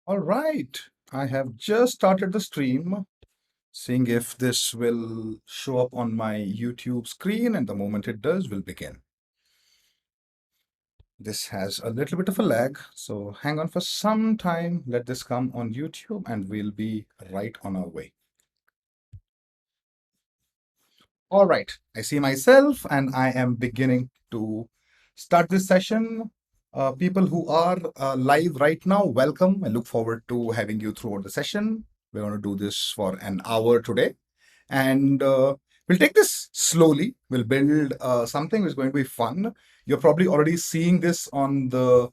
All right, I have just started the stream, seeing if this will show up on my YouTube screen, and the moment it does, we'll begin. This has a little bit of a lag, so hang on for some time. Let this come on YouTube, and we'll be right on our way. All right, I see myself, and I am beginning to start this session. People who are live right now, welcome. I look forward to having you throughout the session. We're going to do this for an hour today, and we'll take this slowly. We'll build something which is going to be fun. You're probably already seeing this on the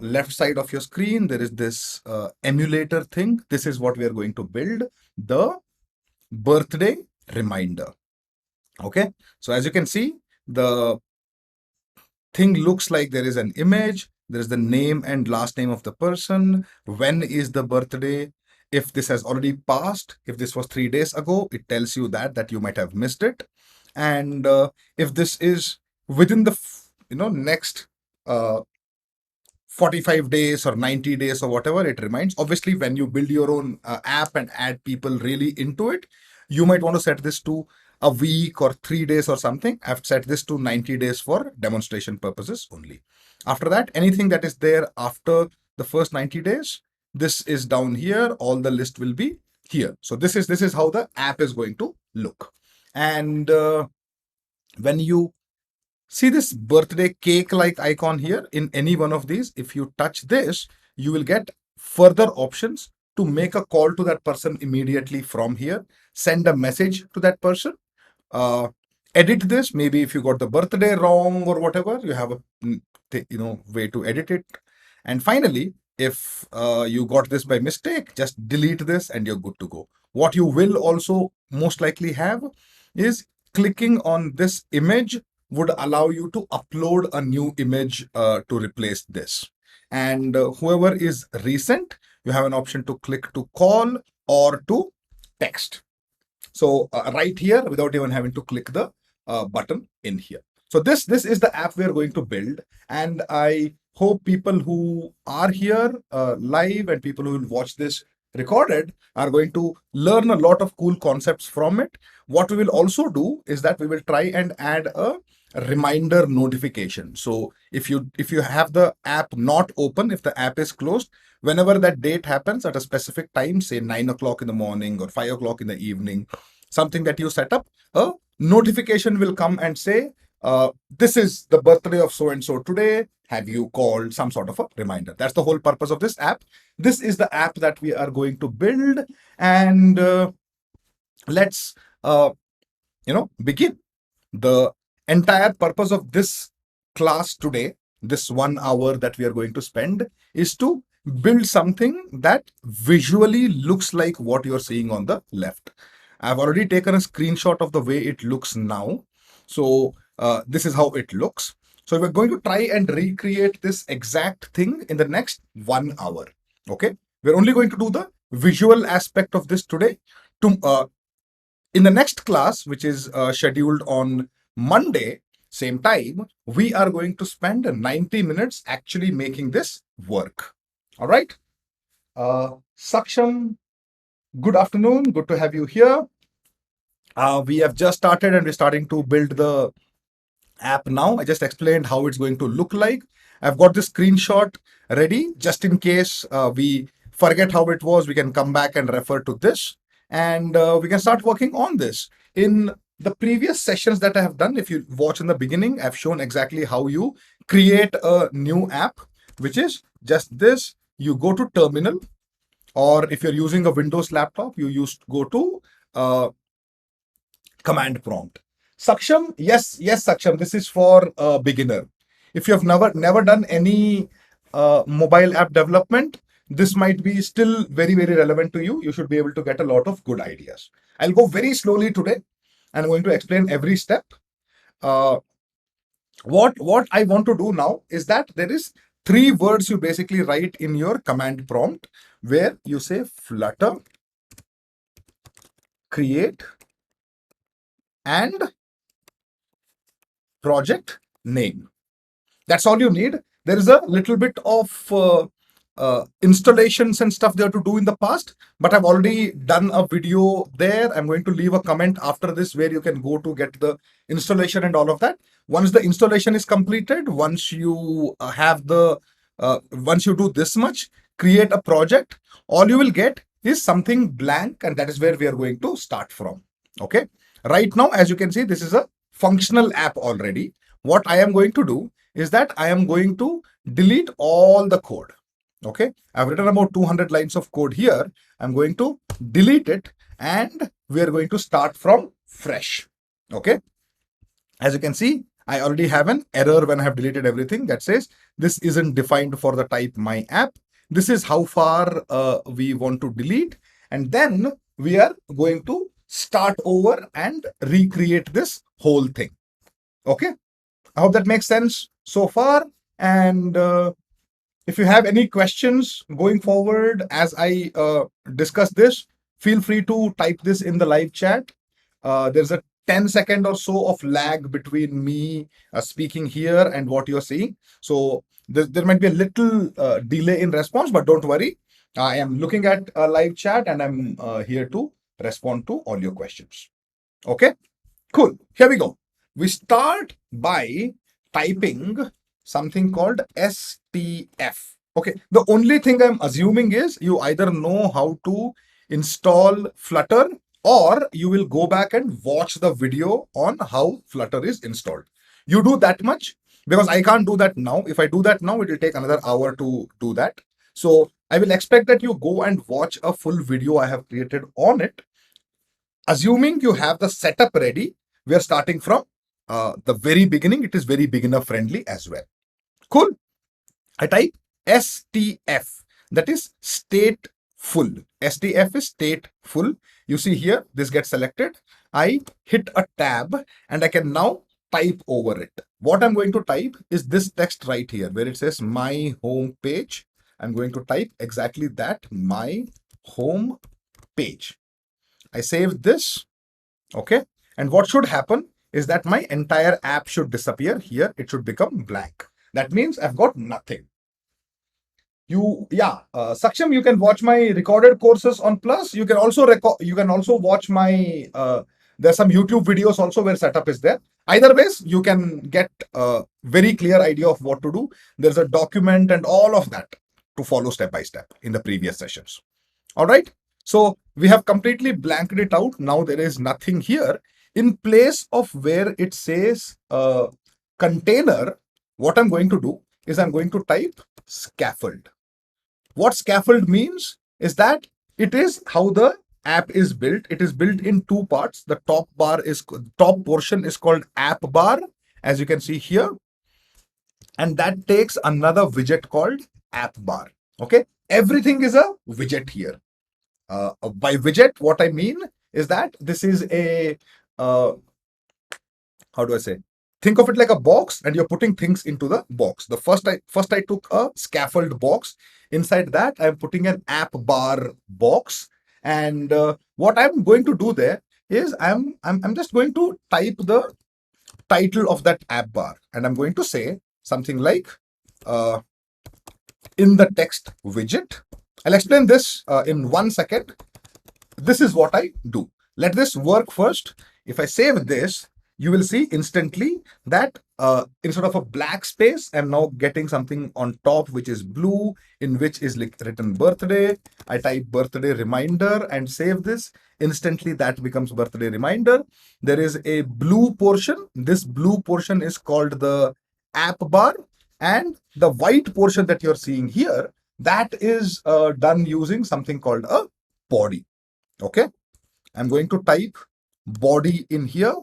left side of your screen. There is this emulator thing. This is what we are going to build, the birthday reminder. Okay, so as you can see, the thing looks like there is an image, there is the name and last name of the person, when is the birthday, if this has already passed, if this was 3 days ago, it tells you that you might have missed it. And if this is within the next uh, 45 days or 90 days or whatever, it reminds. Obviously, when you build your own app and add people really into it, you might want to set this to a week or 3 days or something. I've set this to 90 days for demonstration purposes only. After that, anything that is there after the first 90 days, this is down here. All the list will be here. So this is how the app is going to look. And when you see this birthday cake like icon here in any one of these, if you touch this, you will get further options to make a call to that person immediately from here, send a message to that person, uh, edit this. Maybe if you got the birthday wrong or whatever, you have a way to edit it. And finally, if you got this by mistake, just delete this and you're good to go. What you will also most likely have is clicking on this image would allow you to upload a new image to replace this. And whoever is recent, you have an option to click to call or to text. So right here, without even having to click the button in here. So this is the app we are going to build, and I hope people who are here live and people who will watch this recorded are going to learn a lot of cool concepts from it. What we will also do is that we will try and add a reminder notification. So if you have the app not open, if the app is closed, whenever that date happens at a specific time, say 9 o'clock in the morning or 5 o'clock in the evening, something that you set up, a notification will come and say, this is the birthday of so and so today. Have you called? Some sort of a reminder. That's the whole purpose of this app. This is the app that we are going to build, and let's begin. The entire purpose of this class today, this 1 hour that we are going to spend, is to build something that visually looks like what you're seeing on the left. I've already taken a screenshot of the way it looks now. So this is how it looks. So we're going to try and recreate this exact thing in the next 1 hour. Okay. We're only going to do the visual aspect of this today. In the next class, which is scheduled on Monday, same time, we are going to spend 90 minutes actually making this work. All right. Saksham, good afternoon. Good to have you here. We have just started and we're starting to build the app now. I just explained how it's going to look like. I've got this screenshot ready just in case we forget how it was. We can come back and refer to this, and we can start working on this. In the previous sessions that I have done, if you watch in the beginning, I've shown exactly how you create a new app, which is just this. You go to terminal, or if you're using a Windows laptop, you go to command prompt. Saksham, yes, Saksham, this is for a beginner. If you have never done any mobile app development, this might be still very, very relevant to you. You should be able to get a lot of good ideas. I'll go very slowly today. I'm going to explain every step. Uh, what I want to do now is that there is 3 words you basically write in your command prompt, where you say Flutter, create, and project name. That's all you need. There is a little bit of installations and stuff they have to do in the past, but I've already done a video there. I'm going to leave a comment after this where you can go to get the installation and all of that. Once the installation is completed, once you once you do this much, create a project, all you will get is something blank, and that is where we are going to start from. Okay. Right now, as you can see, this is a functional app already. What I am going to do is that I am going to delete all the code. Okay, I've written about 200 lines of code here. I'm going to delete it and we are going to start from fresh. Okay, as you can see, I already have an error when I have deleted everything that says this isn't defined for the type my app. This is how far we want to delete, and then we are going to start over and recreate this whole thing. Okay, I hope that makes sense so far. And if you have any questions going forward as I discuss this, feel free to type this in the live chat. There's a 10-second or so of lag between me speaking here and what you're seeing. So there might be a little delay in response, but don't worry. I am looking at a live chat and I'm here to respond to all your questions. Okay, cool. Here we go. We start by typing something called STF. Okay, the only thing I'm assuming is you either know how to install Flutter or you will go back and watch the video on how Flutter is installed. You do that much because I can't do that now. If I do that now, it will take another hour to do that. So I will expect that you go and watch a full video I have created on it. Assuming you have the setup ready, we are starting from the very beginning. It is very beginner friendly as well. Cool. I type STF, that is stateful. STF is stateful. You see here, this gets selected. I hit a tab and I can now type over it. What I'm going to type is this text right here where it says my home page. I'm going to type exactly that, my home page. I save this. Okay. And what should happen is that my entire app should disappear here. It should become blank. That means I've got nothing. Saksham, you can watch my recorded courses on Plus. You can also watch my there's some YouTube videos also where setup is there. Either ways, you can get a very clear idea of what to do. There's a document and all of that to follow step by step in the previous sessions. All right. So we have completely blanked it out. Now there is nothing here. In place of where it says container, what I'm going to do is I'm going to type scaffold. What scaffold means is that it is how the app is built. It is built in two parts. The top portion is called app bar, as you can see here. And that takes another widget called app bar. Okay. Everything is a widget here. By widget, what I mean is that this is a, how do I say? Think of it like a box and you're putting things into the box. The first I took a scaffold box. Inside that, I'm putting an app bar box. And what I'm going to do there is I'm just going to type the title of that app bar. And I'm going to say something like in the text widget. I'll explain this in 1 second. This is what I do. Let this work first. If I save this, you will see instantly that instead of a black space, I'm now getting something on top which is blue, in which is written birthday. I type birthday reminder and save this. Instantly that becomes birthday reminder. There is a blue portion. This blue portion is called the app bar, and the white portion that you're seeing here, that is done using something called a body. Okay, I'm going to type body in here,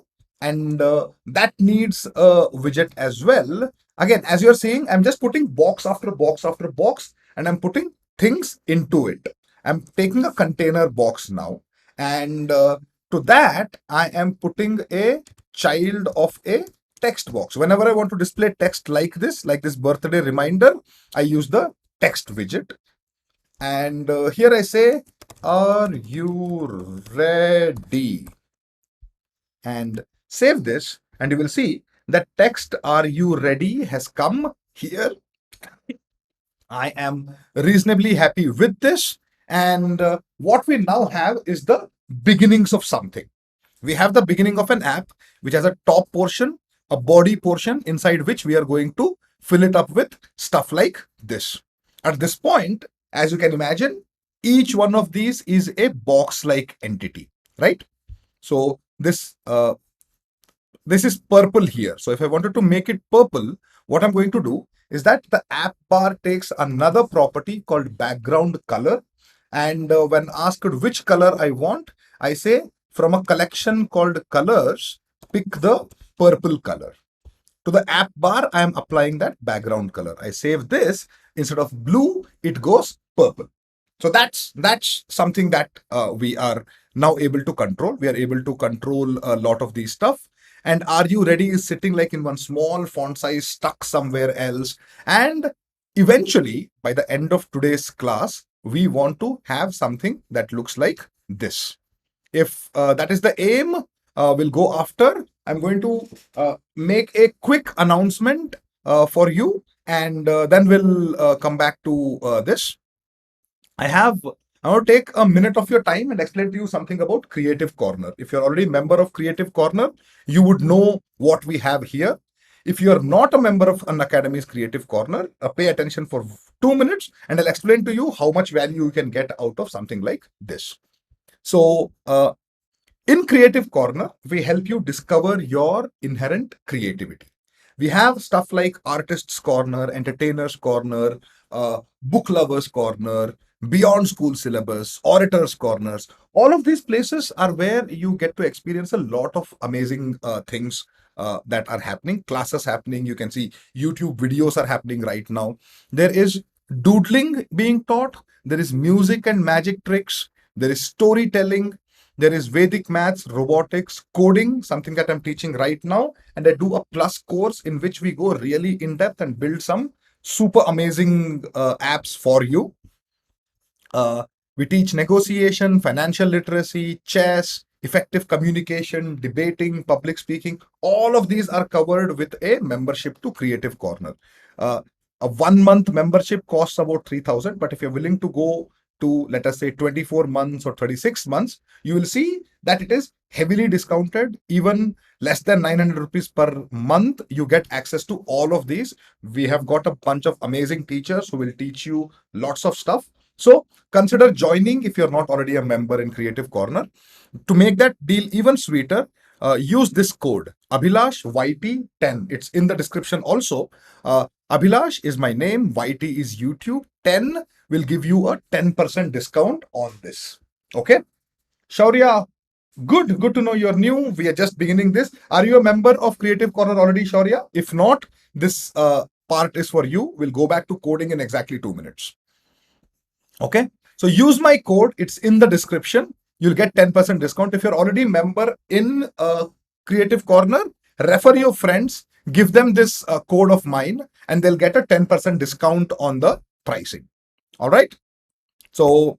and that needs a widget as well. Again, as you're seeing, I'm just putting box after box after box, and I'm putting things into it. I'm taking a container box now, and to that, I am putting a child of a text box. Whenever I want to display text like this birthday reminder, I use the text widget. And here I say, are you ready? And save this, and you will see that text, are you ready, has come here. I am reasonably happy with this. And what we now have is the beginnings of something. We have the beginning of an app which has a top portion, a body portion inside which we are going to fill it up with stuff like this. At this point, as you can imagine, each one of these is a box like entity, right? So this is purple here. So if I wanted to make it purple, what I'm going to do is that the app bar takes another property called background color. And when asked which color I want, I say from a collection called colors, pick the purple color. To the app bar, I am applying that background color. I save this. Instead of blue, it goes purple. So that's something that we are now able to control. We are able to control a lot of these stuff. And Are You Ready is sitting like in one small font size stuck somewhere else. And eventually, by the end of today's class, we want to have something that looks like this. If that is the aim, we'll go after. I'm going to make a quick announcement for you, and then we'll come back to this. I want to take a minute of your time and explain to you something about Creative Corner. If you're already a member of Creative Corner, you would know what we have here. If you're not a member of Unacademy's Creative Corner, pay attention for 2 minutes and I'll explain to you how much value you can get out of something like this. So, in Creative Corner, we help you discover your inherent creativity. We have stuff like Artists Corner, Entertainers Corner, Book Lovers Corner, Beyond School Syllabus, Orators Corners. All of these places are where you get to experience a lot of amazing things that are happening, classes happening. You can see YouTube videos are happening right now. There is doodling being taught, there is music and magic tricks, there is storytelling, there is Vedic maths, robotics, coding, something that I'm teaching right now. And I do a plus course in which we go really in depth and build some super amazing apps for you. We teach negotiation, financial literacy, chess, effective communication, debating, public speaking. All of these are covered with a membership to Creative Corner. A 1 month membership costs about 3,000, but if you're willing to go to, let us say, 24 months or 36 months, you will see that it is heavily discounted. Even less than 900 rupees per month, you get access to all of these. We have got a bunch of amazing teachers who will teach you lots of stuff. So consider joining if you're not already a member in Creative Corner. To make that deal even sweeter, use this code Abhilash YT10. It's in the description also. Abhilash is my name, YT is YouTube. 10 will give you a 10% discount on this. Okay. Shaurya, good to know you're new. We are just beginning this. Are you a member of Creative Corner already, Shaurya? If not, this part is for you. We'll go back to coding in exactly 2 minutes. Okay. So use my code. It's in the description. You'll get 10% discount. If you're already a member in Creative Corner, refer your friends, give them this code of mine, and they'll get a 10% discount on the pricing. All right. So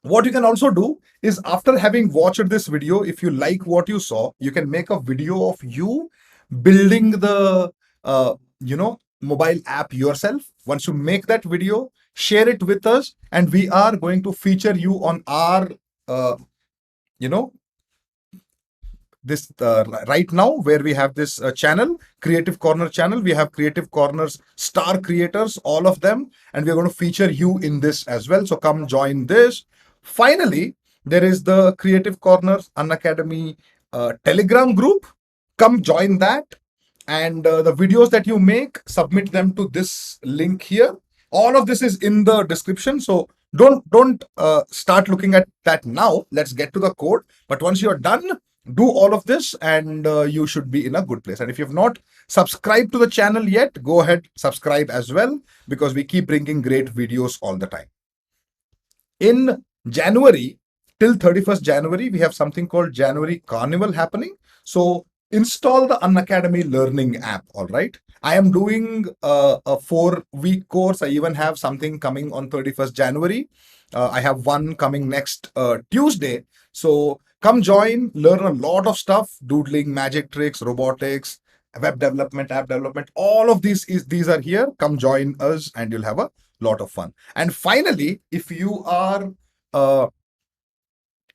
what you can also do is, after having watched this video, if you like what you saw, you can make a video of you building the mobile app yourself. Once you make that video, share it with us, and we are going to feature you on our this right now, where we have this channel, Creative Corner channel. We have Creative Corner's star creators, all of them, and we're going to feature you in this as well. So come join this. Finally, there is the Creative Corner's Unacademy Telegram group. Come join that, and the videos that you make, submit them to this link here. All of this is in the description, so don't start looking at that now. Let's get to the code. But once you're done, do all of this and you should be in a good place. And if you have not subscribed to the channel yet, go ahead, subscribe as well, because we keep bringing great videos all the time. In January, till 31st January, we have something called January Carnival happening. So install the Unacademy Learning app. All right. I am doing a 4-week course. I even have something coming on 31st January. I have one coming next Tuesday. So come join, learn a lot of stuff: doodling, magic tricks, robotics, web development, app development. All of these are here. Come join us and you'll have a lot of fun. And finally, if you are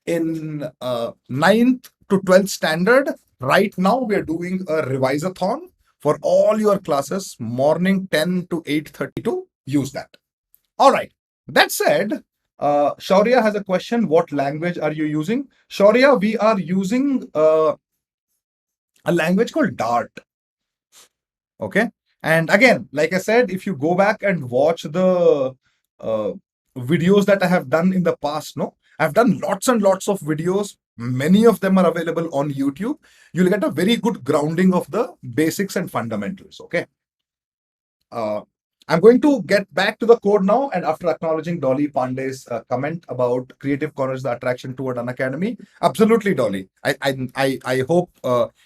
in 9th to 12th standard, right now we are doing a revisathon for all your classes, morning 10 to 8:30 to use that. All right. That said, Shaurya has a question. What language are you using? Shaurya, we are using a language called Dart. Okay. And again, like I said, if you go back and watch the uh, videos that I have done in the past, no, I've done lots and lots of videos. Many of them are available on YouTube. You'll get a very good grounding of the basics and fundamentals. Okay. Uh, I'm going to get back to the code now, and after acknowledging Dolly Pandey's comment about Creative Corners, the attraction toward Unacademy, absolutely, Dolly. I hope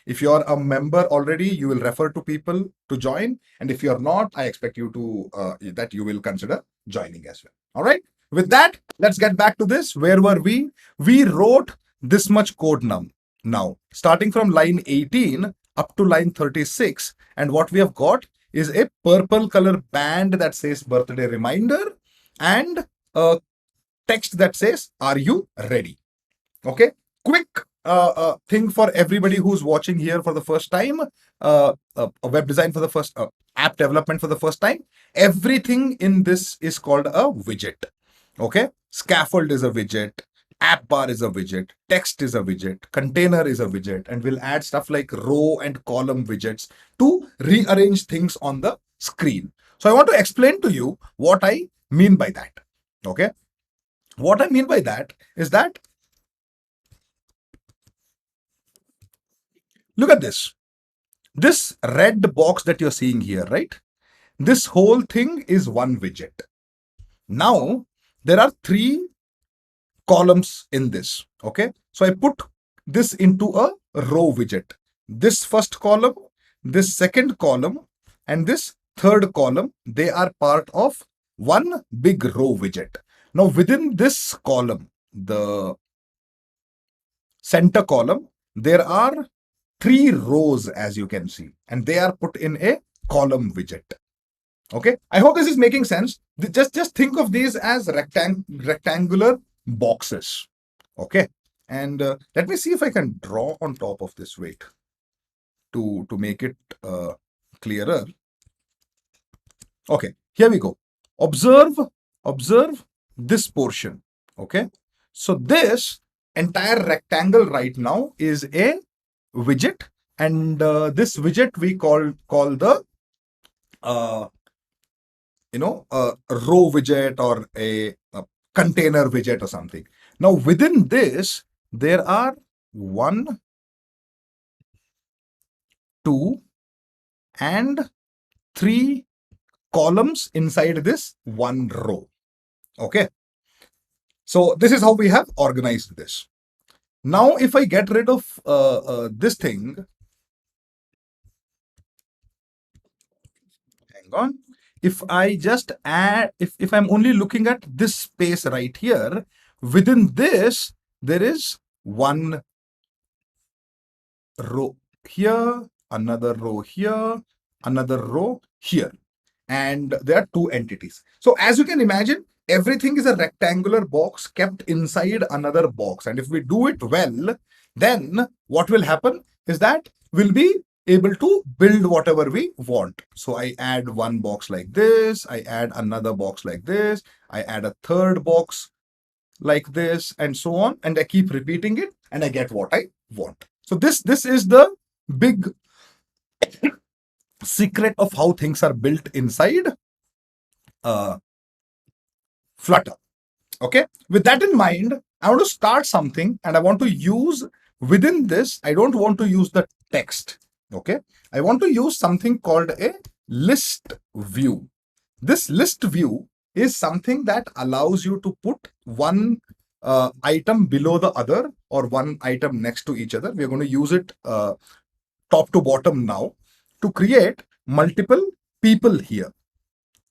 if you're a member already, you will refer to people to join, and if you're not, I expect you to that you will consider joining as well. All right. With that, let's get back to this. Where were we? We wrote this much code now, starting from line 18 up to line 36, and what we have got is a purple color band that says birthday reminder and a text that says, are you ready? Okay. Quick thing for everybody who's watching here for the first time, web design for the first, app development for the first time. Everything in this is called a widget. Okay. Scaffold is a widget. App bar is a widget, text is a widget, container is a widget, and we'll add stuff like row and column widgets to rearrange things on the screen. So I want to explain to you what I mean by that. Okay. What I mean by that is that, look at this. This red box that you're seeing here, right? This whole thing is one widget. Now, there are 3 columns in this. Okay. So I put this into a row widget. This first column, this second column, and this third column, they are part of one big row widget. Now within this column, the center column, there are 3 rows, as you can see, and they are put in a column widget. Okay. I hope this is making sense. Just think of these as rectangular boxes. Okay. And let me see if I can draw on top of this. Wait, to make it clearer. Okay, here we go. Observe this portion. Okay. So this entire rectangle right now is a widget, and this widget we call the a row widget or a container widget or something. Now within this, there are 1, 2, and 3 columns inside this one row. Okay. So this is how we have organized this. Now, if I get rid of this thing, hang on. If I just add, if I'm only looking at this space right here, within this, there is 1 row here, another row here, another row here, and there are 2 entities. So as you can imagine, everything is a rectangular box kept inside another box. And if we do it well, then what will happen is that we'll be able to build whatever we want. So I add 1 box like this, I add another box like this, I add a third box like this, and so on, and I keep repeating it, and I get what I want. So this is the big secret of how things are built inside Flutter. Okay. With that in mind, I want to start something, and I want to use within this, I don't want to use the text. Okay. I want to use something called a list view. This list view is something that allows you to put one item below the other or one item next to each other. We're going to use it top to bottom now to create multiple people here.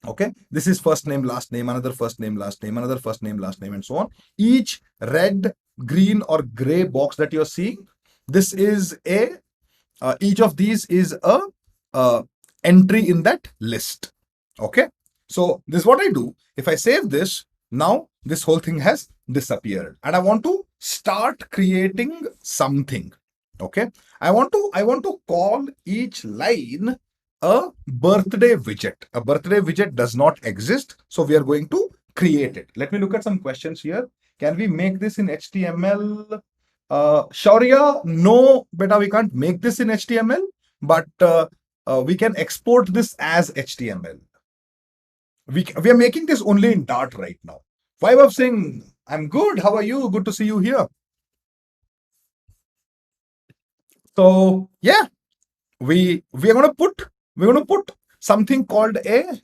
Okay, this is first name, last name, another first name, last name, another first name, last name, and so on. Each red, green, or gray box that you're seeing, this is a each of these is a entry in that list. Okay, So this is what I do. If I save this, now this whole thing has disappeared, and I want to start creating something. Okay, I want to call each line a birthday widget. A birthday widget does not exist, so we are going to create it. Let me look at some questions here. Can we make this in HTML? Shaurya, no, beta, we can't make this in HTML, but we can export this as HTML. We are making this only in Dart right now. Vaibhav Singh, I'm good. How are you? Good to see you here. So yeah, we're gonna put something called a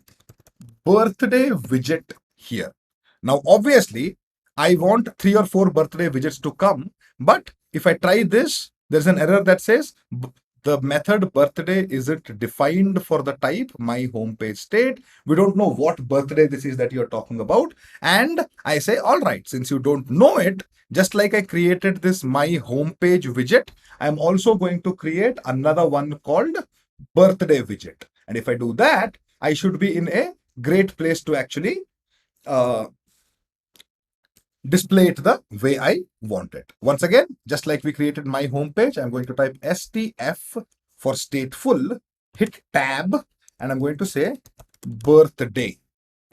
birthday widget here. Now, obviously, I want 3 or 4 birthday widgets to come, but if I try this, there's an error that says the method birthday isn't defined for the type my homepage state. We don't know what birthday this is that you're talking about. And I say, all right, since you don't know it, just like I created this my homepage widget, I'm also going to create another one called birthday widget. And if I do that, I should be in a great place to actually uh, display it the way I want it. Once again, just like we created my homepage, I'm going to type STF for stateful, hit tab, and I'm going to say birthday.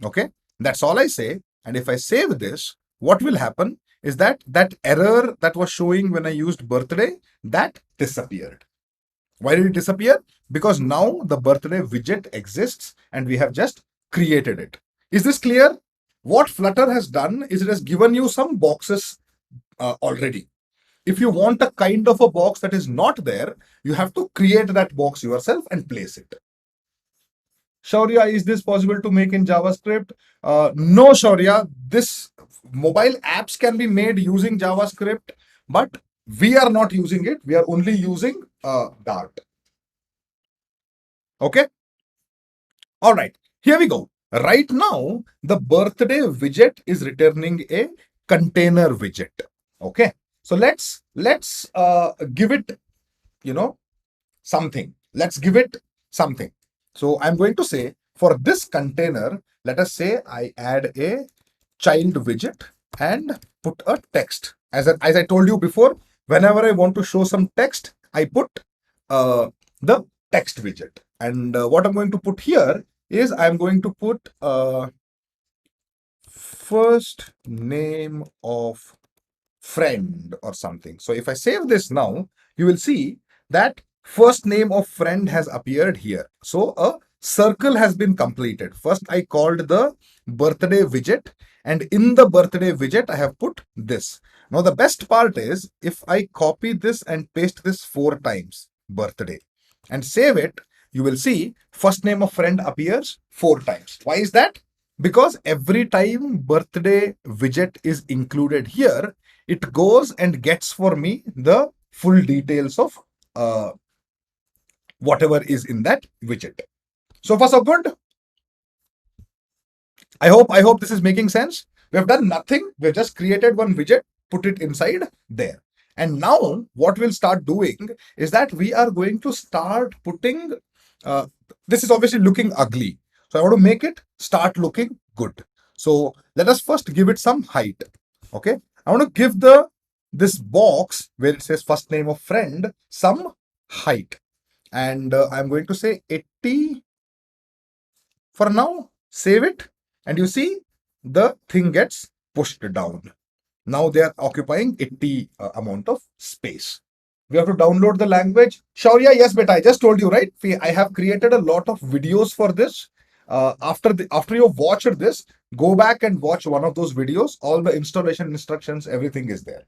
Okay, that's all I say. And if I save this, what will happen is that that error that was showing when I used birthday, that disappeared. Why did it disappear? Because now the birthday widget exists and we have just created it. Is this clear? What Flutter has done is it has given you some boxes already. If you want a kind of a box that is not there, you have to create that box yourself and place it. Shaurya, is this possible to make in JavaScript? No, Shaurya. This mobile apps can be made using JavaScript, but we are not using it. We are only using Dart. Okay. All right. Here we go. Right now, the birthday widget is returning a container widget. Okay. So let's give it, something. Let's give it something. So I'm going to say for this container, let us say I add a child widget and put a text. As I told you before, whenever I want to show some text, I put the text widget. And what I'm going to put here is I'm going to put first name of friend or something. So if I save this now, you will see that first name of friend has appeared here. So a circle has been completed. First, I called the birthday widget, and in the birthday widget, I have put this. Now, the best part is if I copy this and paste this 4 times, birthday, and save it, you will see first name of friend appears 4 times. Why is that? Because every time birthday widget is included here, it goes and gets for me the full details of whatever is in that widget. So far, so good. I hope this is making sense. We have done nothing. We've just created one widget, put it inside there. And now what we'll start doing is that we are going to start putting, this is obviously looking ugly. So I want to make it start looking good. So let us first give it some height. Okay. I want to give this box where it says first name of friend some height. And I'm going to say 80 for now. Save it. And you see the thing gets pushed down. Now they are occupying 80 amount of space. We have to download the language. Shaurya, yes, but I just told you, right? I have created a lot of videos for this. After you've watched this, go back and watch one of those videos. All the installation instructions, everything is there.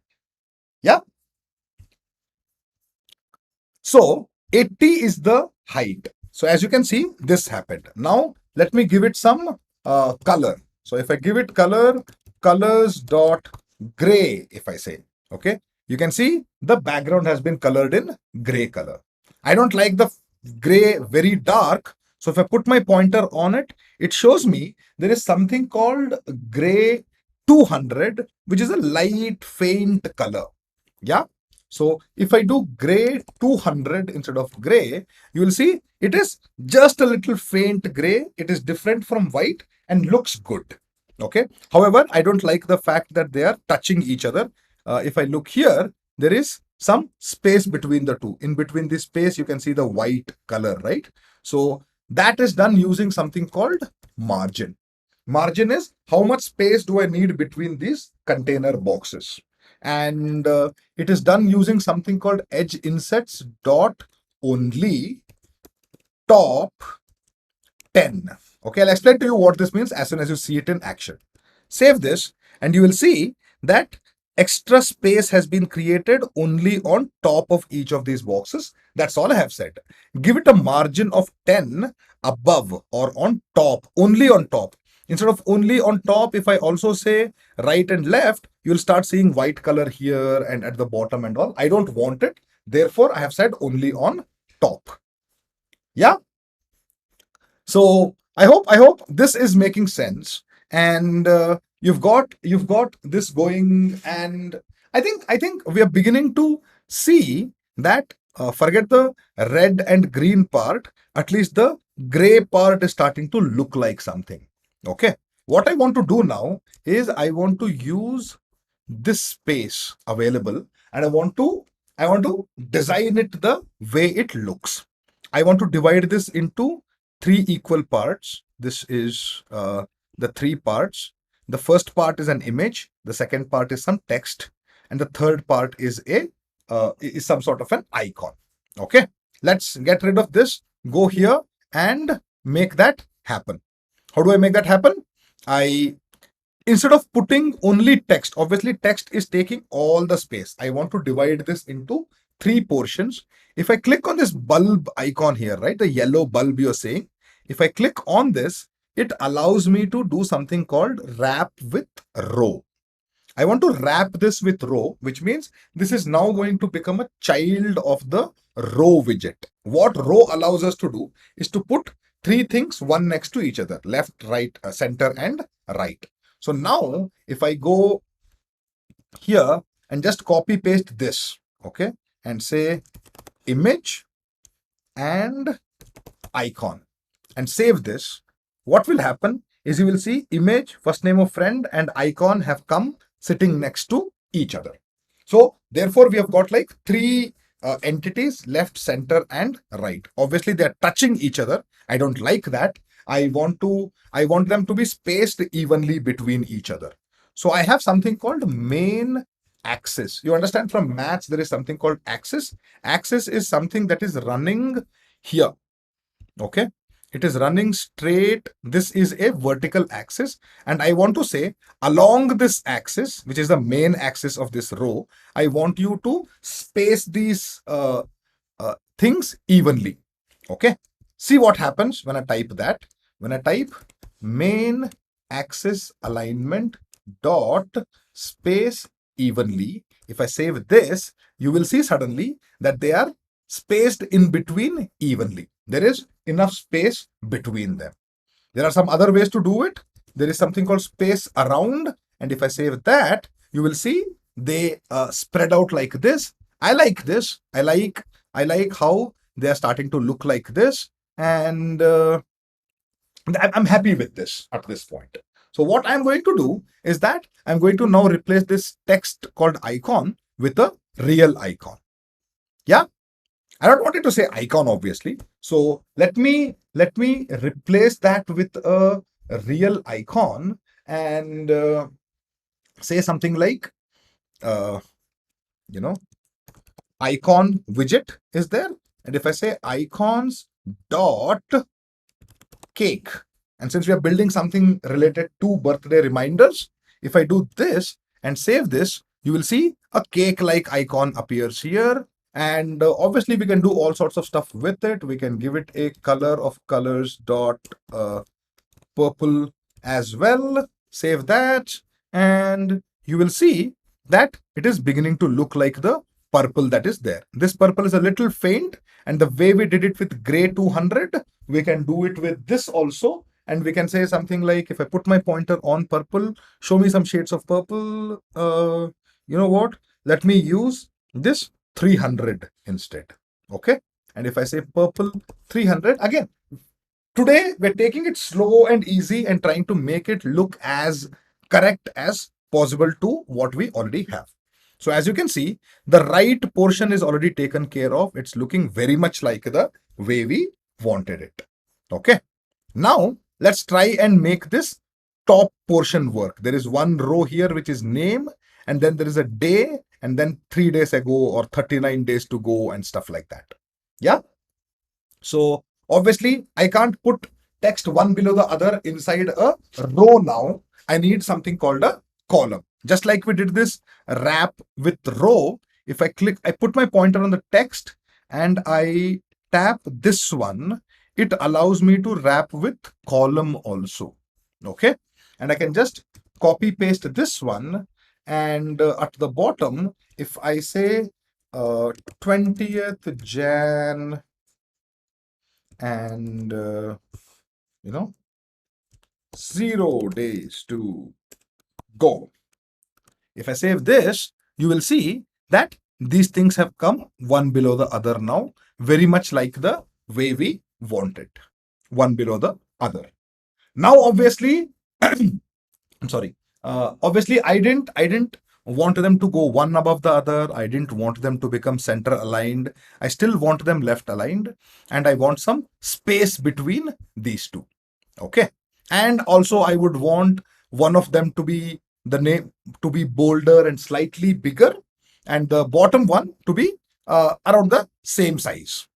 Yeah. So 80 is the height. So as you can see, this happened. Now let me give it some color. So if I give it color, colors dot gray, if I say, okay, you can see the background has been colored in gray color. I don't like the gray very dark. So if I put my pointer on it, it shows me there is something called gray 200, which is a light faint color. Yeah. So if I do gray 200 instead of gray, you will see it is just a little faint gray. It is different from white and looks good. Okay. However, I don't like the fact that they are touching each other. If I look here, there is some space between the two. In between this space, you can see the white color, right? So that is done using something called margin. Margin is how much space do I need between these container boxes. And it is done using something called edge insets dot only top 10. Okay, I'll explain to you what this means as soon as you see it in action. Save this and you will see that extra space has been created only on top of each of these boxes. That's all I have said. Give it a margin of 10 above or on top, only on top. Instead of only on top, if I also say right and left, you'll start seeing white color here and at the bottom and all. I don't want it. Therefore, I have said only on top. Yeah. So I hope this is making sense, and you've got this going, and I think we are beginning to see that forget the red and green part. At least the gray part is starting to look like something. Okay, what I want to do now is I want to use this space available, and I want to design it the way it looks. I want to divide this into three equal parts. This is the three parts. The first part is an image, the second part is some text, and the third part is some sort of an icon. Okay, let's get rid of this, go here and make that happen. How do I make that happen? Instead of putting only text, obviously text is taking all the space. I want to divide this into three portions. If I click on this bulb icon here, right, the yellow bulb you're saying, if I click on this, it allows me to do something called wrap with row. I want to wrap this with row, which means this is now going to become a child of the row widget. What row allows us to do is to put three things one next to each other, left, right, center, and right. So now if I go here and just copy paste this, okay, and say image and icon and save this, what will happen is you will see image, first name of friend, and icon have come sitting next to each other. So therefore we have got like three entities, left, center, and right. Obviously they're touching each other. I don't like that. I want them to be spaced evenly between each other. So I have something called main axis. You understand, from maths there is something called axis. Axis is something that is running here. Okay, it is running straight. This is a vertical axis, and I want to say along this axis, which is the main axis of this row, I want you to space these things evenly. Okay, see what happens when I type that. When I type main axis alignment dot space evenly, if I save this, you will see suddenly that they are spaced in between evenly. There is enough space between them. There are some other ways to do it. There is something called space around, and if I save that, you will see they spread out like this. I like this. I like how they are starting to look like this, and I'm happy with this at this point. So what I'm going to do is that I'm going to now replace this text called icon with a real icon. Yeah, I don't want it to say icon, obviously. So let me replace that with a real icon and say something like icon widget is there. And if I say icons dot cake, and since we are building something related to birthday reminders, if I do this and save this, you will see a cake like icon appears here. And obviously we can do all sorts of stuff with it. We can give it a color of colors dot purple as well. Save that, and you will see that it is beginning to look like the purple that is there. This purple is a little faint, and the way we did it with gray 200, we can do it with this also. And we can say something like, if I put my pointer on purple, show me some shades of purple. You know what? Let me use this 300 instead. Okay. And if I say purple 300, again, today we're taking it slow and easy and trying to make it look as correct as possible to what we already have. So as you can see, the right portion is already taken care of. It's looking very much like the way we wanted it. Okay. Now let's try and make this top portion work. There is one row here which is name, and then there is a day, and then 3 days ago or 39 days to go and stuff like that. Yeah. So obviously I can't put text one below the other inside a row now. I need something called a column. Just like we did this wrap with row, if I click, I put my pointer on the text and I tap this one, it allows me to wrap with column also. Okay. And I can just copy paste this one, and at the bottom, if I say 20th Jan and 0 days to go. If I save this, you will see that these things have come one below the other now, very much like the way we want it, one below the other. Now, obviously, I'm sorry. Obviously, I didn't want them to go one above the other. I didn't want them to become center aligned. I still want them left aligned, and I want some space between these two. Okay. And also I would want one of them to be the name to be bolder and slightly bigger, and the bottom one to be around the same size.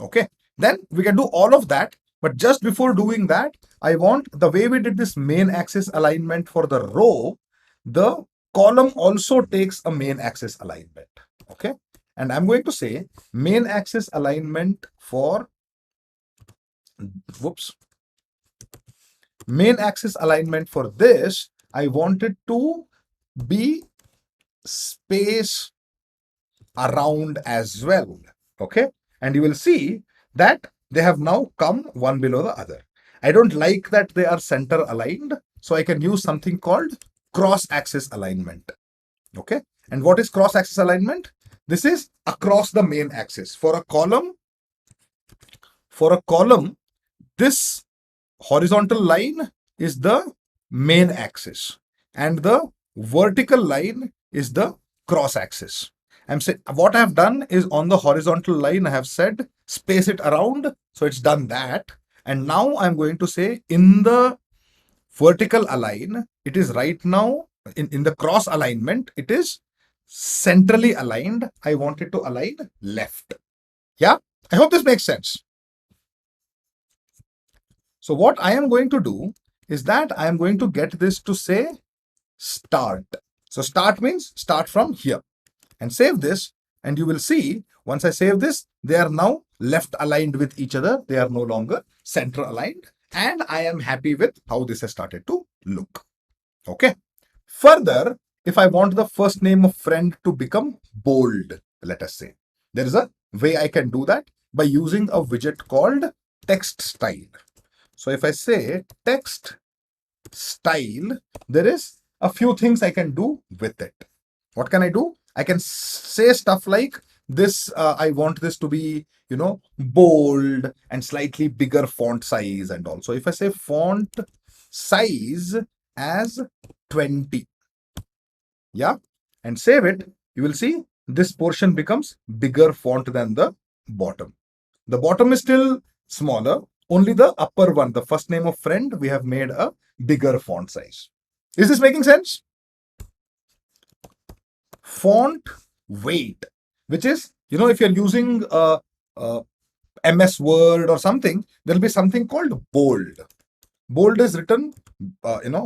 Okay. Then we can do all of that. But just before doing that, I want the way we did this main axis alignment for the row, the column also takes a main axis alignment. Okay. And I'm going to say main axis alignment for, main axis alignment for this, I want it to be space around as well. Okay. And you will see that they have now come one below the other. I don't like that they are center aligned, so I can use something called cross axis alignment. Okay. And what is cross axis alignment? This is across the main axis. For a column, this horizontal line is the main axis and the vertical line is the cross axis. I'm saying what I have done is on the horizontal line, I have said space it around. So it's done that. And now I'm going to say in the vertical align, it is right now in the cross alignment, it is centrally aligned. I want it to align left. Yeah, I hope this makes sense. So what I am going to do is that I am going to get this to say start. So start means start from here, and save this. And you will see once I save this, they are now left aligned with each other. They are no longer center aligned. And I am happy with how this has started to look. Okay. Further, if I want the first name of friend to become bold, let us say, there is a way I can do that by using a widget called text style. So if I say text style, there is a few things I can do with it. What can I do? I can say stuff like this. I want this to be, bold and slightly bigger font size. And also if I say font size as 20, yeah, and save it, you will see this portion becomes bigger font than the bottom. The bottom is still smaller. Only the upper one, the first name of friend, we have made a bigger font size. Is this making sense? Font weight, which is, if you're using MS Word or something, there'll be something called bold. Bold is written,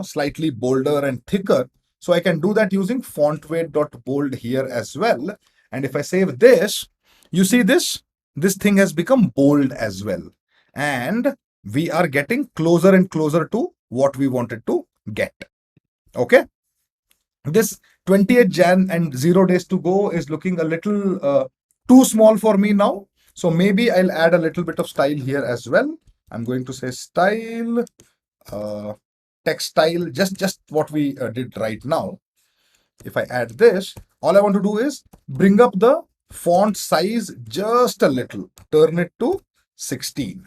slightly bolder and thicker. So I can do that using font weight.bold here as well. And if I save this, you see this thing has become bold as well. And we are getting closer and closer to what we wanted to get. Okay. This 28th Jan and 0 days to go is looking a little too small for me now. So maybe I'll add a little bit of style here as well. I'm going to say style, text style, just what we did right now. If I add this, all I want to do is bring up the font size just a little, turn it to 16.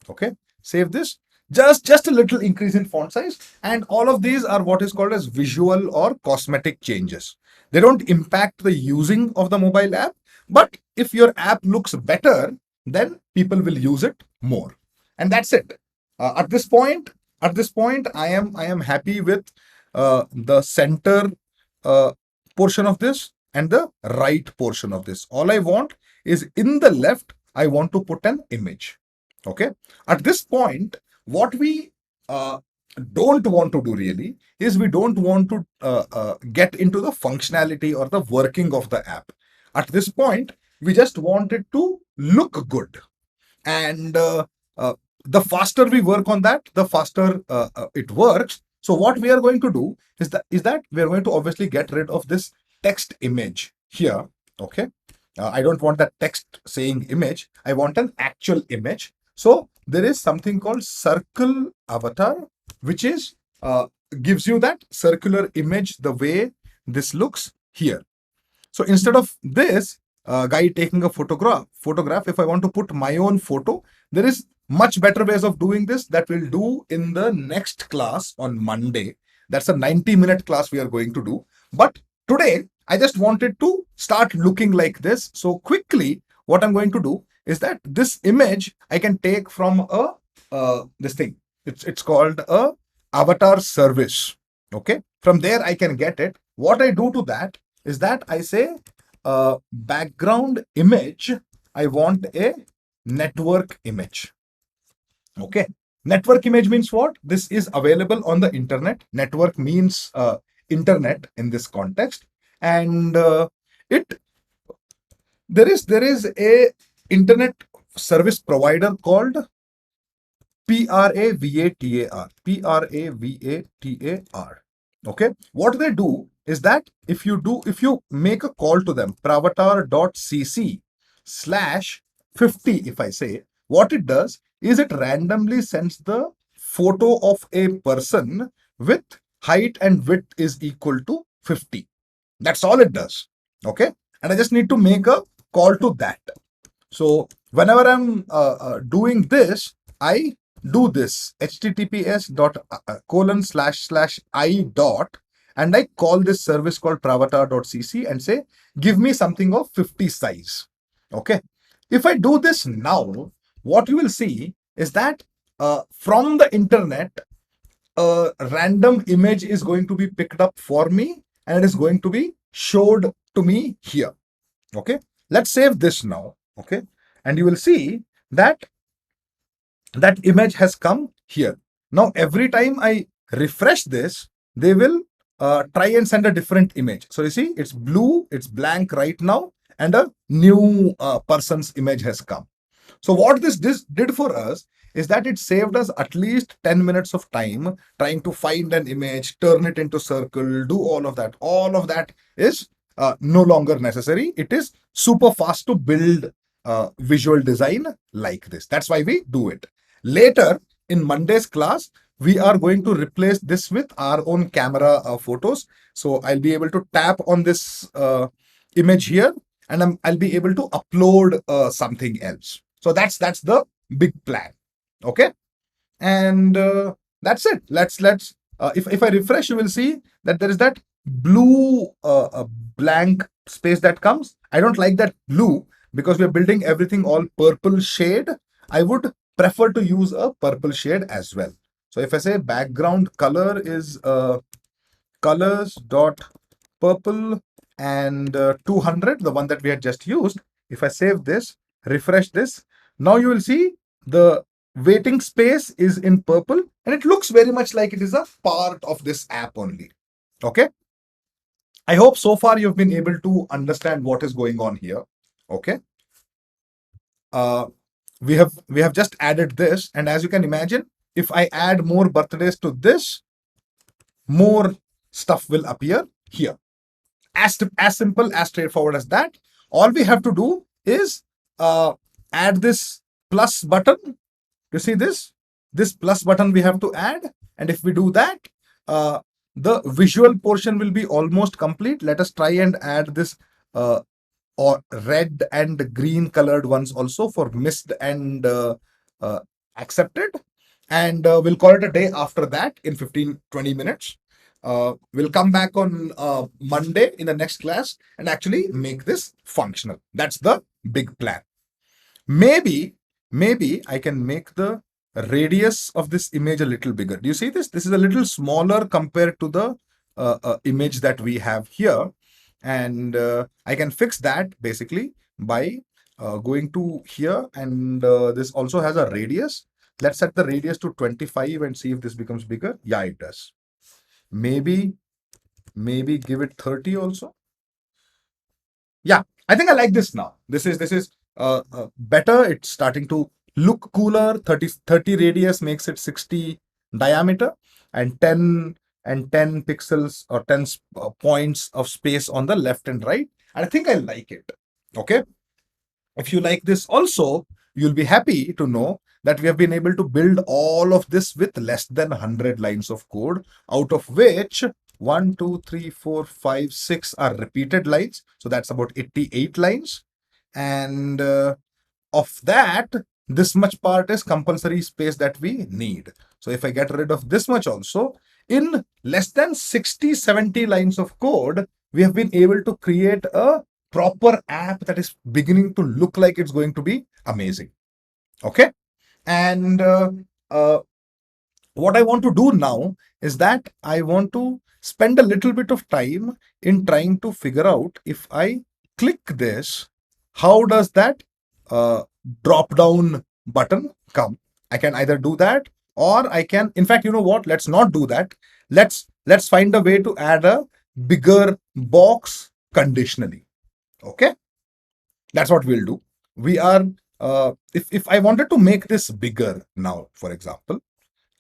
Okay, save this. Just a little increase in font size, and all of these are what is called as visual or cosmetic changes. They don't impact the using of the mobile app, but if your app looks better, then people will use it more, and that's it. At this point, I am happy with the center uh, portion of this and the right portion of this. All I want is in the left, I want to put an image. Okay. At this point, what we don't want to do really is we don't want to get into the functionality or the working of the app. At this point, we just want it to look good. And the faster we work on that, the faster it works. So what we are going to do is that we are going to obviously get rid of this text image here. Okay. I don't want that text saying image. I want an actual image. So there is something called circle avatar, which is gives you that circular image the way this looks here. So instead of this guy taking a photograph, if I want to put my own photo, there is much better ways of doing this that we'll do in the next class on Monday. That's a 90-minute class we are going to do. But today, I just wanted to start looking like this. So quickly, what I'm going to do is that this image I can take from this thing. It's called a avatar service. Okay. From there, I can get it. What I do to that is that I say background image, I want a network image. Okay. Network image means what? This is available on the internet. Network means internet in this context. And there is a internet service provider called Pravatar. Okay. What they do is that if you make a call to them, pravatar.cc/50, if I say, what it does is it randomly sends the photo of a person with height and width is equal to 50. That's all it does. Okay. And I just need to make a call to that. So whenever I'm doing this, I do this https://I dot, and I call this service called pravatar.cc and say, give me something of 50 size. Okay. If I do this now, what you will see is that from the internet, a random image is going to be picked up for me and it is going to be showed to me here. Okay. Let's save this now. Okay. And you will see that that image has come here. Now, every time I refresh this, they will try and send a different image. So you see, it's blue, it's blank right now, and a new person's image has come. So what this did for us is that it saved us at least 10 minutes of time trying to find an image, turn it into circle, do all of that. All of that is no longer necessary. It is super fast to build visual design like this. That's why we do it. Later in Monday's class, we are going to replace this with our own camera photos. So I'll be able to tap on this image here and I'll be able to upload something else. So that's the big plan. Okay. And that's it. Let's if I refresh, you will see that there is that blue blank space that comes. I don't like that blue because we're building everything all purple shade. I would prefer to use a purple shade as well. So if I say background color is colors dot purple and 200, the one that we had just used. If I save this, refresh this, now you will see the waiting space is in purple and it looks very much like it is a part of this app only. Okay. I hope so far you've been able to understand what is going on here. Okay. We have just added this, and as you can imagine, if I add more birthdays to this, more stuff will appear here. As simple, as straightforward as that. All we have to do is add this plus button. You see this plus button we have to add, and if we do that, the visual portion will be almost complete. Let us try and add this or red and green colored ones also for missed and uh, accepted. And we'll call it a day after that in 15-20 minutes. We'll come back on Monday in the next class and actually make this functional. That's the big plan. Maybe, maybe I can make the radius of this image a little bigger. Do you see this? This is a little smaller compared to the image that we have here. And I can fix that basically by going to here, and this also has a radius. Let's set the radius to 25 and see if this becomes bigger. Yeah, it does. Maybe give it 30 also. Yeah, I think I like this now. This is better. It's starting to look cooler. 30 radius makes it 60 diameter, and 10 pixels or 10 points of space on the left and right. And I think I like it. Okay. If you like this also, you'll be happy to know that we have been able to build all of this with less than 100 lines of code, out of which 1, 2, 3, 4, 5, 6 are repeated lines. So that's about 88 lines. And of that, this much part is compulsory space that we need. So if I get rid of this much also, in less than 60, 70 lines of code, we have been able to create a proper app that is beginning to look like it's going to be amazing. Okay. And what I want to do now is that I want to spend a little bit of time in trying to figure out, if I click this, how does that drop down button come? I can either do that, or I can, in fact, you know what? Let's not do that. Let's find a way to add a bigger box conditionally. Okay, that's what we'll do. We are if I wanted to make this bigger now, for example,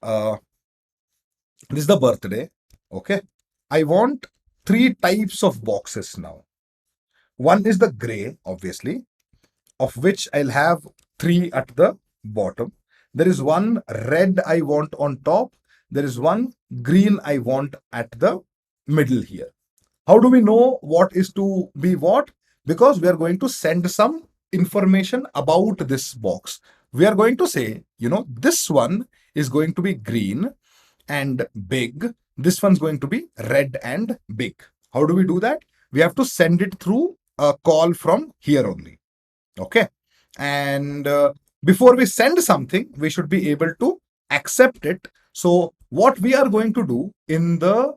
this is the birthday. Okay, I want 3 types of boxes now. One is the gray, obviously, of which I'll have 3 at the bottom. There is one red I want on top. There is one green I want at the middle here. How do we know what is to be what? Because we are going to send some information about this box. We are going to say, this one is going to be green and big. This one's going to be red and big. How do we do that? We have to send it through a call from here only. Okay. And before we send something, we should be able to accept it. So what we are going to do in the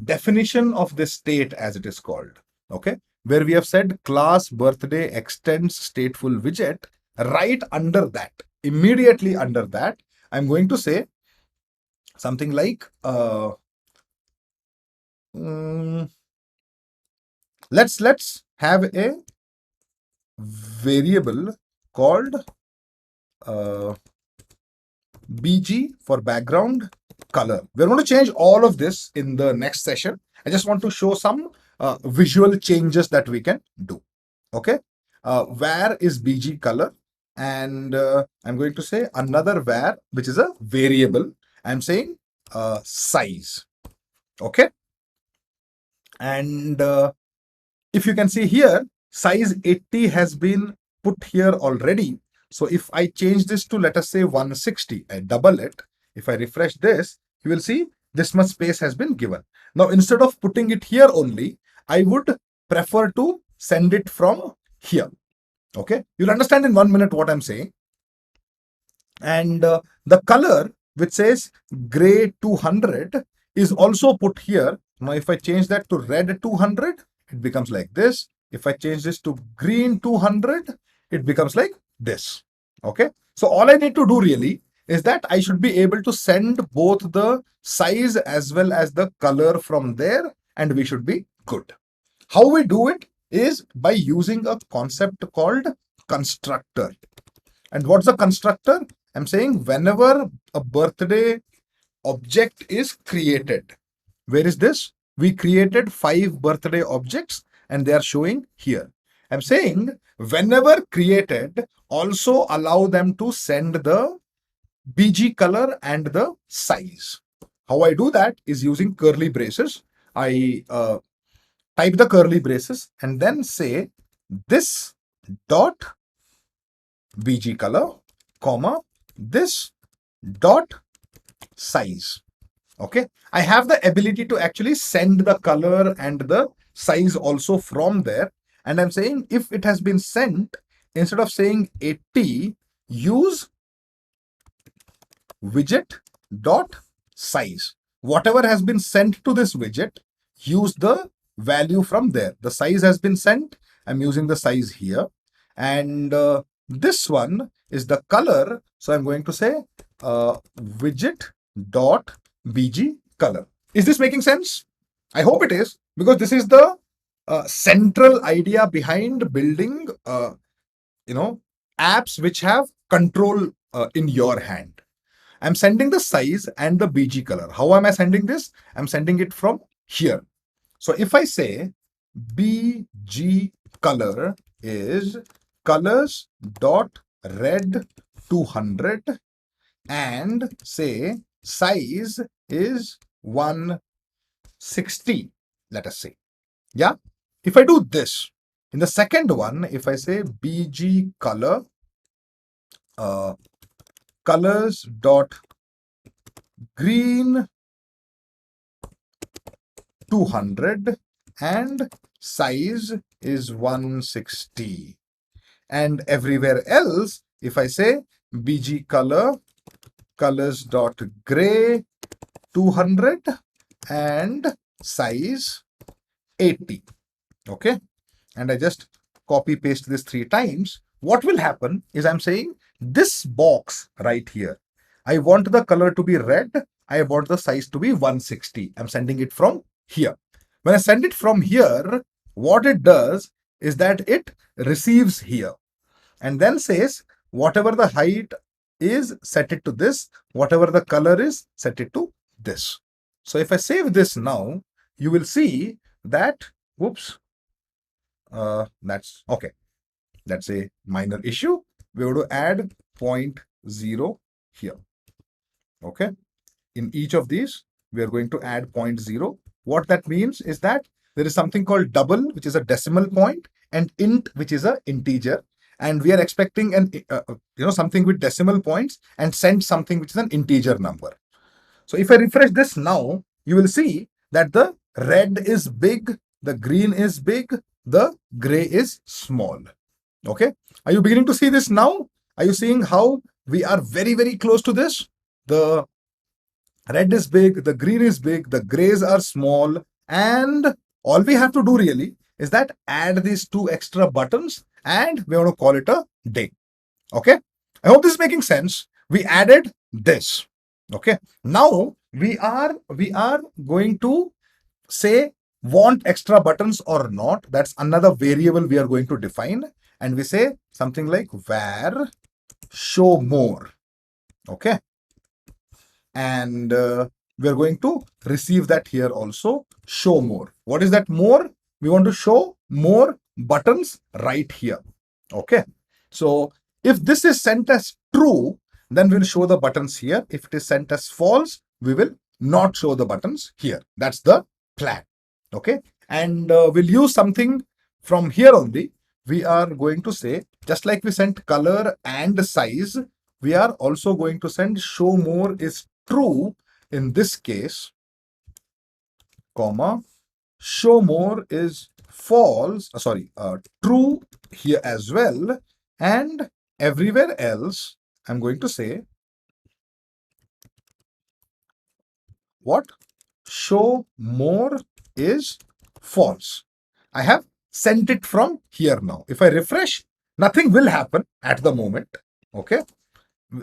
definition of this state, as it is called, okay, where we have said class birthday extends stateful widget, right under that, immediately under that, I'm going to say something like, let's have a variable called BG for background color. We're going to change all of this in the next session. I just want to show some visual changes that we can do. Okay. Var is BG color, and I'm going to say another var, which is a variable. I'm saying size. Okay. And if you can see here, size 80 has been put here already. So if I change this to, let us say, 160, I double it. If I refresh this, you will see this much space has been given. Now, instead of putting it here only, I would prefer to send it from here. Okay. You'll understand in 1 minute what I'm saying. And the color, which says gray 200, is also put here. Now, if I change that to red 200, it becomes like this. If I change this to green 200, it becomes like this. Okay. So all I need to do really is that I should be able to send both the size as well as the color from there, and we should be good. How we do it is by using a concept called constructor. And what's a constructor? I'm saying whenever a birthday object is created. Where is this? We created 5 birthday objects and they are showing here. I'm saying whenever created, also allow them to send the BG color and the size. How I do that is using curly braces. I type the curly braces and then say this dot bg color, comma, this dot size. Okay, I have the ability to actually send the color and the size also from there. And I'm saying if it has been sent, instead of saying 80, use widget dot size. Whatever has been sent to this widget, use the value from there. The size has been sent. I'm using the size here. And this one is the color. So I'm going to say widget dot bg color. Is this making sense? I hope it is, because this is the central idea behind building apps which have control in your hand. I'm sending the size and the bg color. How am I sending this? I'm sending it from here. So if I say bg color is colors dot red 200 and say size is 160, let us say. Yeah. If I do this, in the second one, if I say bg color colors dot green 200 and size is 160, and everywhere else if I say bg colors dot gray 200 and size 80. Okay, and I just copy paste this 3 times. What will happen is I'm saying this box right here, I want the color to be red, I want the size to be 160. I'm sending it from here. When I send it from here, what it does is that it receives here and then says whatever the height is, set it to this, whatever the color is, set it to this. So if I save this now, you will see that, whoops, that's okay. That's a minor issue. We have to add 0.0 here. Okay. In each of these, we are going to add 0.0. What that means is that there is something called double, which is a decimal point, and int, which is an integer. And we are expecting an something with decimal points and send something which is an integer number. So if I refresh this now, you will see that the red is big, the green is big, the gray is small. Okay. Are you beginning to see this now? Are you seeing how we are very, very close to this? The red is big, the green is big, the grays are small, and all we have to do really is that add these 2 extra buttons and we want to call it a day. Okay. I hope this is making sense. We added this. Okay. Now we are going to say want extra buttons or not. That's another variable we are going to define. And we say something like var show more. Okay. And we are going to receive that here also, show more. What is that more? We want to show more buttons right here. Okay. So if this is sent as true, then we'll show the buttons here. If it is sent as false, we will not show the buttons here. That's the plan. Okay. And we'll use something from here only. We are going to say, just like we sent color and size, we are also going to send show more is true in this case, comma, show more is false, true here as well. And everywhere else, I'm going to say what? Show more is false. I have sent it from here now. If I refresh, nothing will happen at the moment. Okay.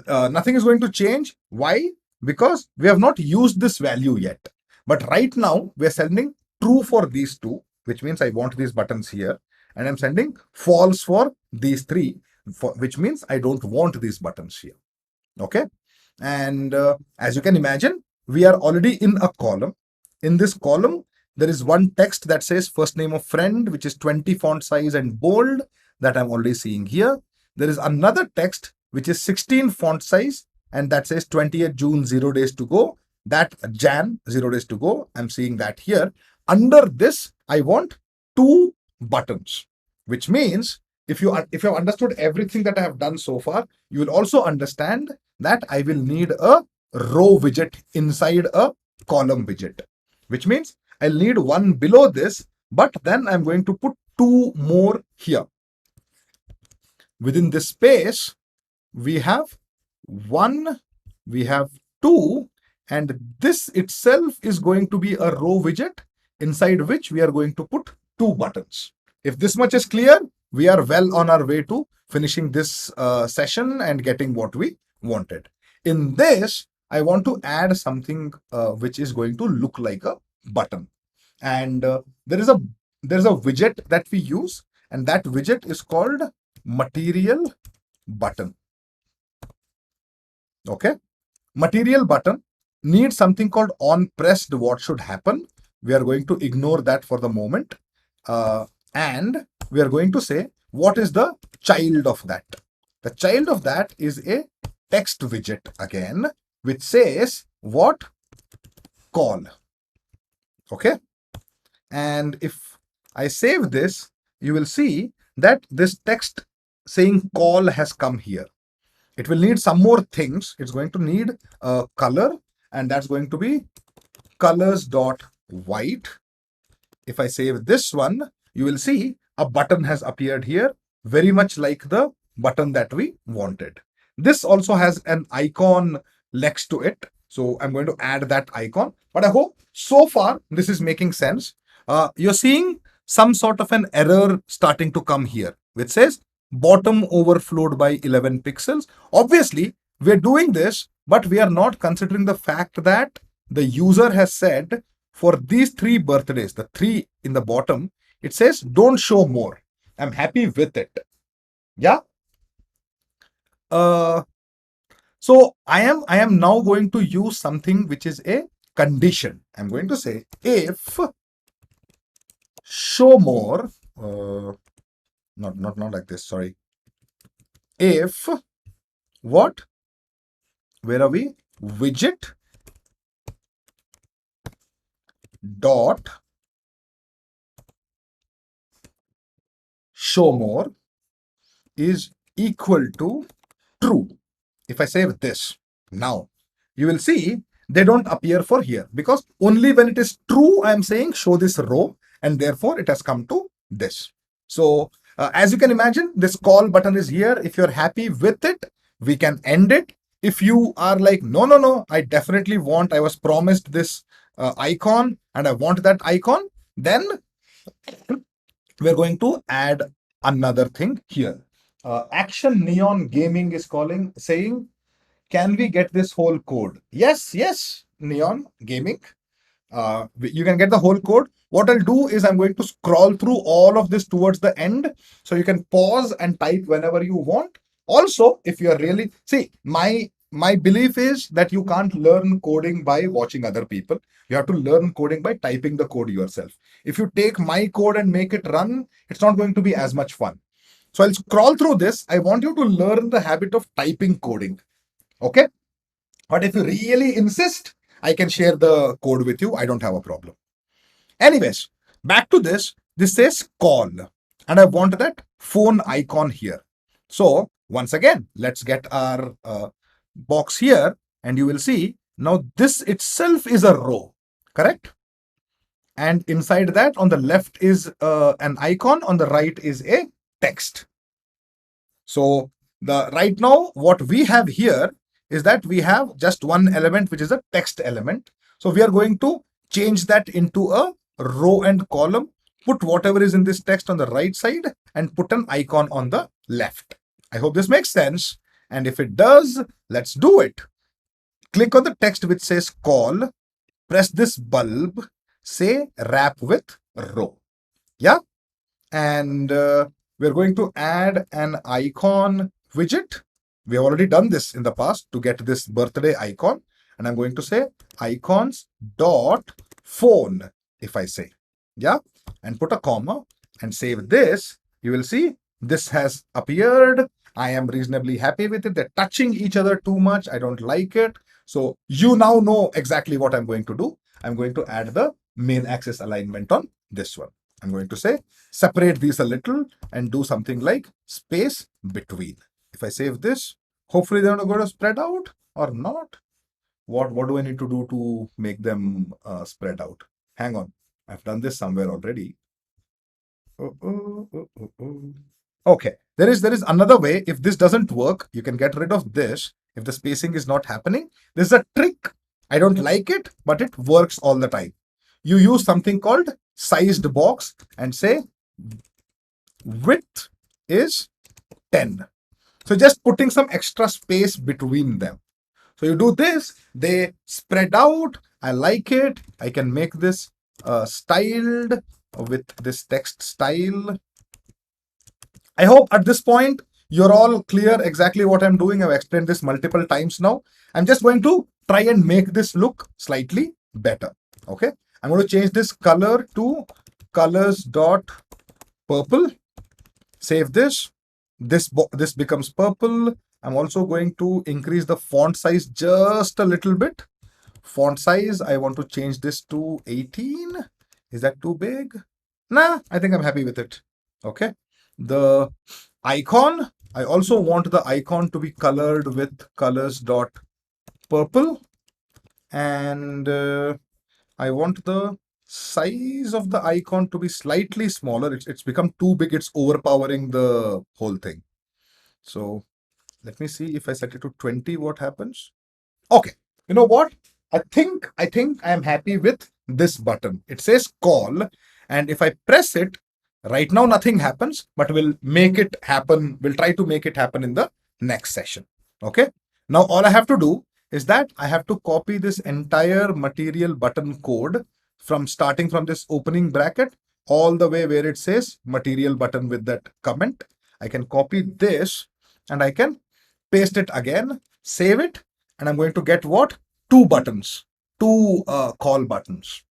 Nothing is going to change. Why? Because we have not used this value yet. But right now, we are sending true for these 2, which means I want these buttons here. And I'm sending false for these 3, which means I don't want these buttons here. Okay. And as you can imagine, we are already in a column. In this column, there is one text that says first name of friend, which is 20 font size and bold, that I'm already seeing here. There is another text which is 16 font size and that says 20th June, 0 days to go. That Jan, 0 days to go. I'm seeing that here. Under this, I want 2 buttons. which means if you have understood everything that I have done so far, you will also understand that I will need a row widget inside a column widget, which means I'll need one below this, but then I'm going to put two more here. Within this space, we have one, we have two, and this itself is going to be a row widget inside which we are going to put two buttons. If this much is clear, we are well on our way to finishing this session and getting what we wanted. In this, I want to add something which is going to look like a button. And there's a widget that we use, and that widget is called material button. Okay, material button needs something called on pressed what should happen. We are going to ignore that for the moment, and we are going to say what is the child of that. The child of that is a text widget again, which says what? Call. Okay, and if I save this, you will see that this text saying call has come here. It will need some more things. It's going to need a color, and that's going to be colors.white. If I save this one, you will see a button has appeared here, very much like the button that we wanted. This also has an icon next to it, so I'm going to add that icon. But I hope so far this is making sense. You're seeing some sort of an error starting to come here, which says bottom overflowed by 11 pixels. Obviously, we're doing this, but we are not considering the fact that the user has said for these three birthdays, the three in the bottom, it says don't show more. I'm happy with it. Yeah. So I am now going to use something which is a condition. I'm going to say if show more, not like this, sorry. If what? Where are we? Widget dot show more is equal to true. If I save this, now you will see they don't appear for here, because only when it is true I am saying show this row, and therefore it has come to this. So as you can imagine, this call button is here. If you're happy with it, we can end it. If you are like, no, I definitely want, I was promised this icon and I want that icon, then we're going to add another thing here. Action Neon Gaming is saying, can we get this whole code? Yes, Neon Gaming. You can get the whole code. What I'll do is I'm going to scroll through all of this towards the end, so you can pause and type whenever you want. Also, if you're really, see, my belief is that you can't learn coding by watching other people. You have to learn coding by typing the code yourself. If you take my code and make it run, it's not going to be as much fun. So I'll scroll through this. I want you to learn the habit of typing coding. Okay? But if you really insist, I can share the code with you. I don't have a problem. Anyways, back to this. This says call, and I want that phone icon here. So once again, let's get our box here, and you will see now this itself is a row, correct? And inside that, on the left is an icon, on the right is a text. So right now what we have here is that we have just one element, which is a text element. So we are going to change that into a row and column, put whatever is in this text on the right side, and put an icon on the left. I hope this makes sense. And if it does, let's do it. Click on the text which says call, press this bulb, say wrap with row. Yeah. And we're going to add an icon widget. We have already done this in the past to get this birthday icon. And I'm going to say icons dot phone, if I say, yeah, and put a comma and save this. You will see this has appeared. I am reasonably happy with it. They're touching each other too much. I don't like it. So you now know exactly what I'm going to do. I'm going to add the main axis alignment on this one. I'm going to say separate these a little and do something like space between. If I save this, hopefully they're not going to spread out or not. What do I need to do to make them spread out? Hang on, I've done this somewhere already. Okay, there is another way. If this doesn't work, you can get rid of this. If the spacing is not happening, this is a trick. I don't like it, but it works all the time. You use something called sized box and say width is 10. So just putting some extra space between them. So you do this, they spread out. I like it. I can make this styled with this text style. I hope at this point you're all clear exactly what I'm doing. I've explained this multiple times now. I'm just going to try and make this look slightly better. Okay. I'm going to change this color to colors.purple. Save this. This becomes purple. I'm also going to increase the font size just a little bit. Font size, I want to change this to 18. Is that too big? Nah, I think I'm happy with it. Okay. The icon, I also want the icon to be colored with colors.purple. And I want the size of the icon to be slightly smaller. It's become too big. It's overpowering the whole thing. So let me see if I set it to 20, what happens? Okay, you know what? I think I am happy with this button. It says call, and if I press it, right now nothing happens, but we'll make it happen. We'll try to make it happen in the next session. Okay. Now all I have to do is that I have to copy this entire material button code from starting from this opening bracket all the way where it says material button with that comment. I can copy this and I can paste it again, save it, and I'm going to get what? Two buttons, two call buttons.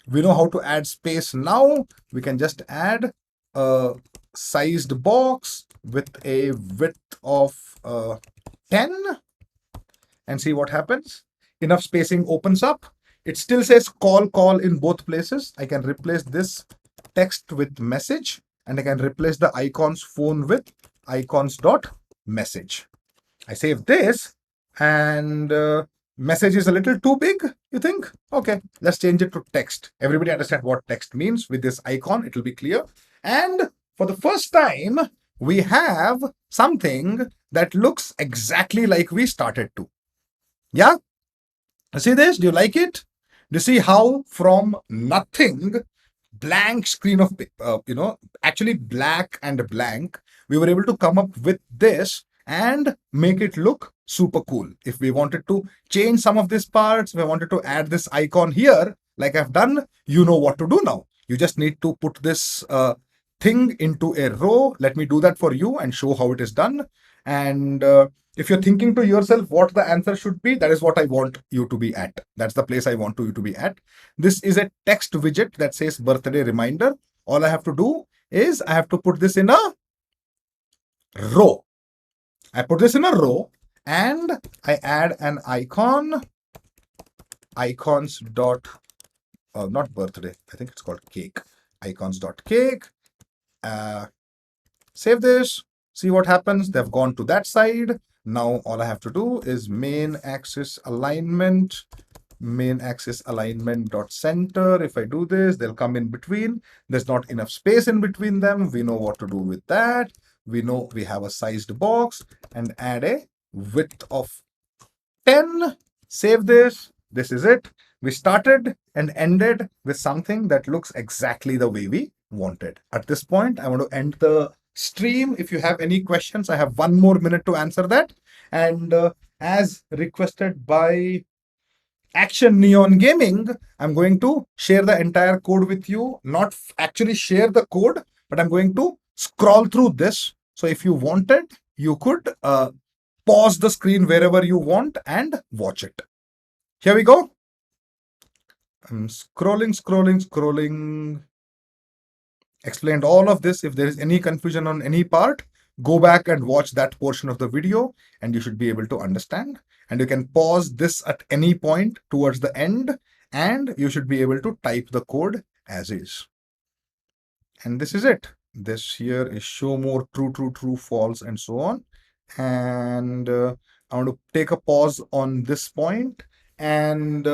We know how to add space now. We can just add a sized box with a width of 10 and see what happens. Enough spacing opens up. It still says call in both places. I can replace this text with message, and I can replace the icons phone with icons.message. I save this, and message is a little too big, you think? Okay, let's change it to text. Everybody understand what text means. With this icon, it will be clear. And for the first time, we have something that looks exactly like we started to. Yeah? See this? Do you like it? Do you see how from nothing, blank screen of, actually black and blank, we were able to come up with this and make it look super cool. If we wanted to change some of these parts, we wanted to add this icon here, like I've done, you know what to do now. You just need to put this thing into a row. Let me do that for you and show how it is done. And if you're thinking to yourself what the answer should be, that is what I want you to be at. That's the place I want you to be at. This is a text widget that says birthday reminder. All I have to do is I have to put this in a row. I put this in a row and I add an icon, icons dot, not birthday, I think it's called cake, icons dot cake. Save this, see what happens. They've gone to that side. Now all I have to do is main axis alignment dot center. If I do this, they'll come in between. There's not enough space in between them. We know what to do with that. We know we have a sized box and add a width of 10. Save this. This is it. We started and ended with something that looks exactly the way we wanted. At this point, I want to end the stream. If you have any questions, I have 1 more minute to answer that. And as requested by Action Neon Gaming, I'm going to share the entire code with you. Not actually share the code, but I'm going to scroll through this. So if you wanted, you could pause the screen wherever you want and watch it. Here we go. I'm scrolling. Explained all of this. If there is any confusion on any part, go back and watch that portion of the video and you should be able to understand. And you can pause this at any point towards the end and you should be able to type the code as is. And this is it. This here is show more true, true, true, false, and so on. And I want to take a pause on this point and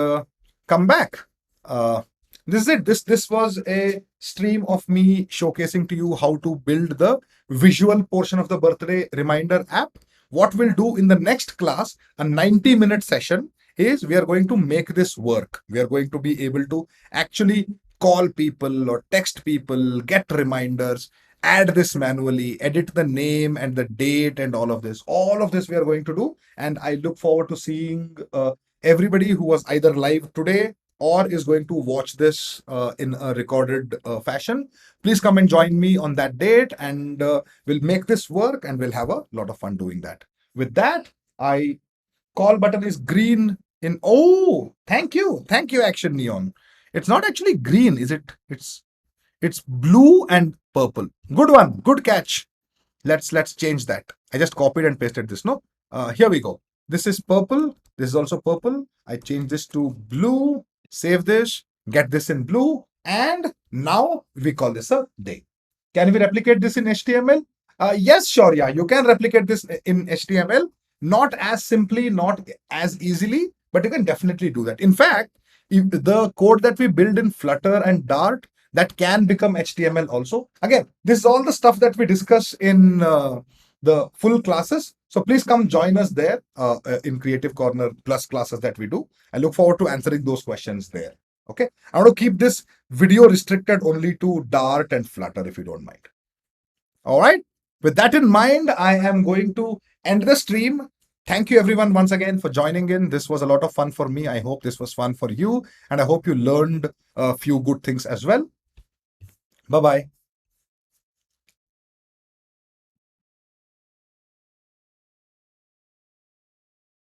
come back. Uh, this is it. This was a stream of me showcasing to you how to build the visual portion of the birthday reminder app. What we'll do in the next class, a 90-minute session, is we are going to make this work. We are going to be able to actually call people or text people, get reminders, add this manually, edit the name and the date and all of this. All of this we are going to do. And I look forward to seeing everybody who was either live today or is going to watch this in a recorded fashion. Please come and join me on that date, and we'll make this work and we'll have a lot of fun doing that. With that, I call button is green in, oh, thank you. Thank you, Action Neon. It's not actually green, is it? It's blue and purple. Good one. Good catch. Let's change that. I just copied and pasted this. No, here we go. This is purple. This is also purple. I change this to blue. Save this. Get this in blue. And now we call this a day. Can we replicate this in HTML? Yes, sure. Yeah, you can replicate this in HTML. Not as simply, not as easily, but you can definitely do that. In fact, if the code that we build in Flutter and Dart, that can become HTML also. Again, this is all the stuff that we discuss in the full classes. So please come join us there in Creative Corner Plus classes that we do. I look forward to answering those questions there. Okay. I want to keep this video restricted only to Dart and Flutter if you don't mind. All right. With that in mind, I am going to end the stream. Thank you everyone once again for joining in. This was a lot of fun for me. I hope this was fun for you, and I hope you learned a few good things as well. Bye-bye.